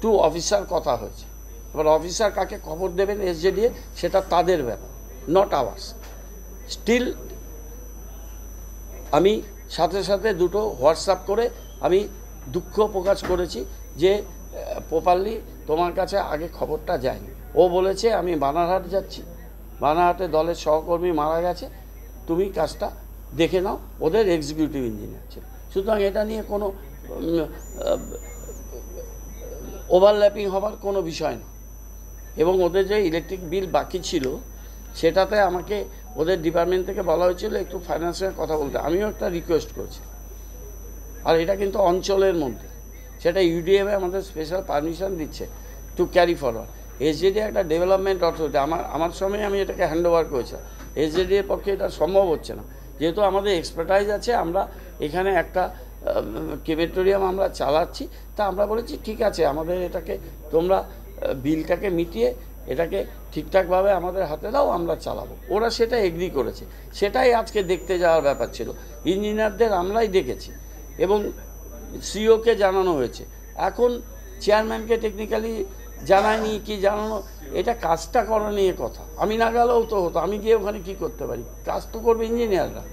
Two officer কথা হয়েছে, এবার অফিসার কাকে খবর দেবেন এসজেডিএ সেটা তাদের ব্যাপার, নট আওয়ার্স। স্টিল আমি সাথে সাথে দুটো হোয়াটসঅ্যাপ করে আমি দুঃখ প্রকাশ করেছি যে প্রপারলি তোমার কাছে আগে খবরটা যায়নি। ও বলেছে আমি বানারহাট যাচ্ছি, বানারহাটে দলের সহকর্মী মারা গেছে, তুমি কাজটা দেখে নাও, ওদের এক্সিকিউটিভ ইঞ্জিনিয়ার ছিল। সুতরাং এটা নিয়ে কোনো ওভারল্যাপিং হবার কোনো বিষয় না। এবং ওদের যে ইলেকট্রিক বিল বাকি ছিল সেটাতে আমাকে ওদের ডিপার্টমেন্ট থেকে বলা হয়েছিল একটু ফাইন্যান্সের কথা বলতে, আমিও একটা রিকোয়েস্ট করেছি। আর এটা কিন্তু অঞ্চলের মধ্যে, সেটা ইউডিএফে আমাদের স্পেশাল পারমিশন দিচ্ছে টু ক্যারি ফরওয়ার্ড। এসজেডি একটা ডেভেলপমেন্ট অথরিটি, আমার সময় আমি এটাকে হ্যান্ড ওভার করেছিলাম। এসজেডি এর পক্ষে এটা সম্ভব হচ্ছে না, যেহেতু আমাদের এক্সপার্টাইজ আছে, আমরা এখানে একটা ক্রেমেটোরিয়াম আমরা চালাচ্ছি, তা আমরা বলেছি ঠিক আছে আমাদের এটাকে তোমরা বিলটাকে মিটিয়ে এটাকে ঠিকঠাকভাবে আমাদের হাতে দাও, আমরা চালাবো। ওরা সেটা এগ্রি করেছে, সেটাই আজকে দেখতে যাওয়ার ব্যাপার ছিল। ইঞ্জিনিয়ারদের আমরাই দেখেছি এবং সিওকে জানানো হয়েছে। এখন চেয়ারম্যানকে টেকনিক্যালি জানায়নি কি জানানো, এটা কাজটা করা নিয়ে কথা। আমি না গেলেও তো হতো, আমি গিয়ে ওখানে কী করতে পারি, কাজ তো করবে ইঞ্জিনিয়াররা।